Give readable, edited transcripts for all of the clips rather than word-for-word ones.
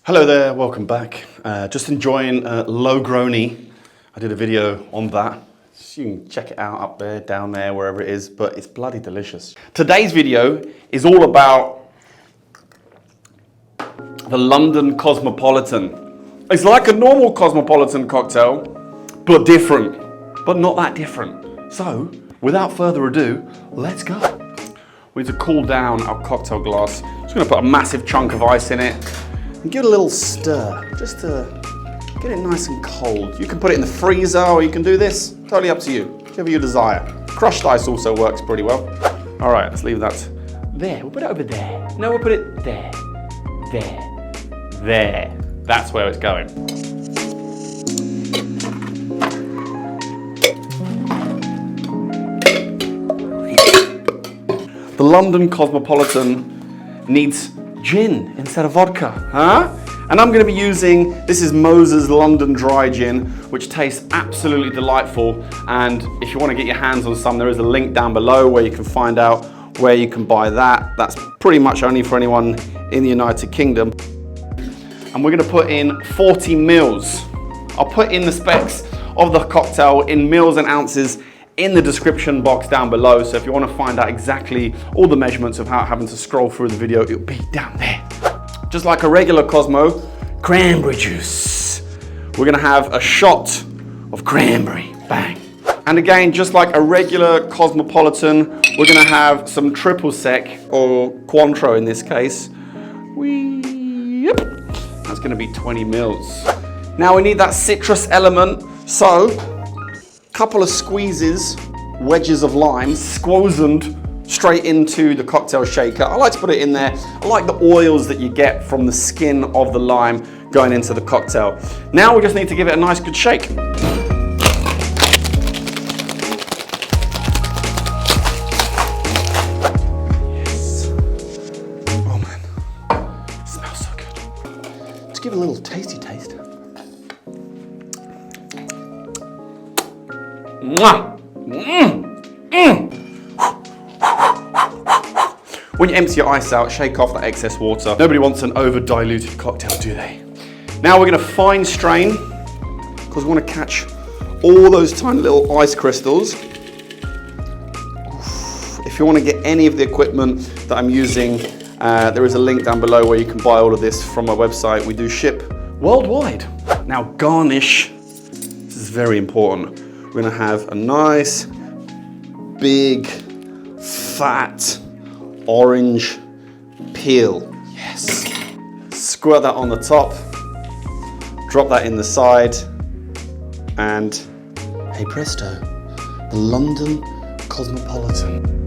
Hello there, welcome back. Just enjoying Low Grony. I did a video on that. So you can check it out up there, down there, wherever it is, but it's bloody delicious. Today's video is all about the London Cosmopolitan. It's like a normal Cosmopolitan cocktail, but different, but not that different. So, without further ado, let's go. We need to cool down our cocktail glass. Just gonna put a massive chunk of ice in it and give it a little stir, just to get it nice and cold. You can put it in the freezer or you can do this, totally up to you, whichever you desire. Crushed ice also works pretty well. All right, let's leave that there. We'll put it over there. No, we'll put it there, there. That's where it's going. The London Cosmopolitan needs gin instead of vodka, huh? And I'm gonna be using, this is Moses London Dry Gin, which tastes absolutely delightful. And if you wanna get your hands on some, there is a link down below where you can find out where you can buy that. That's pretty much only for anyone in the United Kingdom. And we're gonna put in 40 mils. I'll put in the specs of the cocktail in mils and ounces in the description box down below. So if you want to find out exactly all the measurements without having to scroll through the video, it'll be down there. Just like a regular Cosmo, cranberry juice. We're gonna have a shot of cranberry, bang. And again, just like a regular Cosmopolitan, we're gonna have some triple sec, or Cointreau in this case. That's gonna be 20 mils. Now we need that citrus element, so couple of squeezes, wedges of lime, squozened straight into the cocktail shaker. I like to put it in there. I like the oils that you get from the skin of the lime going into the cocktail. Now we just need to give it a nice good shake. Yes. Oh man, it smells so good. Let's give it a little tasty taste. Mwah! When you empty your ice out, shake off that excess water. Nobody wants an over-diluted cocktail, do they? Now we're gonna fine strain, because we wanna catch all those tiny little ice crystals. If you wanna get any of the equipment that I'm using, there is a link down below where you can buy all of this from my website. We do ship worldwide. Now garnish, this is very important. We're gonna have a nice, big, fat, orange peel. Yes. Squirt that on the top, drop that in the side, and hey presto, the London Cosmopolitan.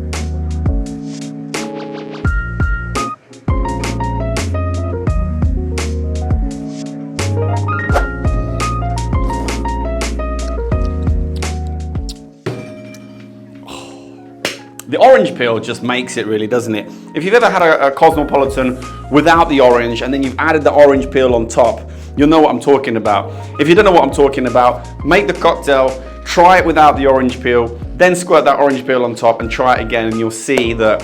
The orange peel just makes it really, doesn't it? If you've ever had a Cosmopolitan without the orange and then you've added the orange peel on top, you'll know what I'm talking about. If you don't know what I'm talking about, make the cocktail, try it without the orange peel, then squirt that orange peel on top and try it again, and you'll see that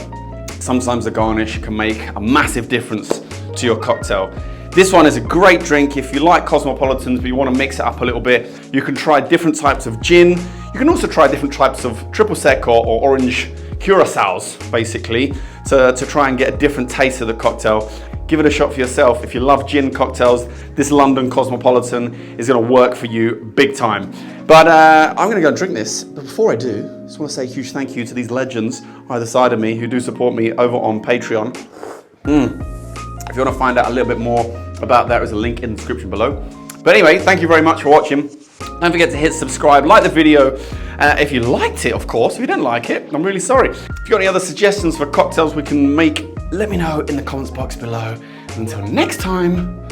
sometimes the garnish can make a massive difference to your cocktail. This one is a great drink if you like Cosmopolitans but you want to mix it up a little bit. You can try different types of gin. You can also try different types of triple sec or orange curaçaos, basically, to try and get a different taste of the cocktail. Give it a shot for yourself. If you love gin cocktails, this London Cosmopolitan is gonna work for you big time. But I'm gonna go and drink this. But before I do, I just wanna say a huge thank you to these legends either side of me who do support me over on Patreon. If you wanna find out a little bit more about that, there's a link in the description below. But anyway, thank you very much for watching. Don't forget to hit subscribe, like the video. If you liked it, of course. If you didn't like it, I'm really sorry. If you've got any other suggestions for cocktails we can make, let me know in the comments box below. Until next time,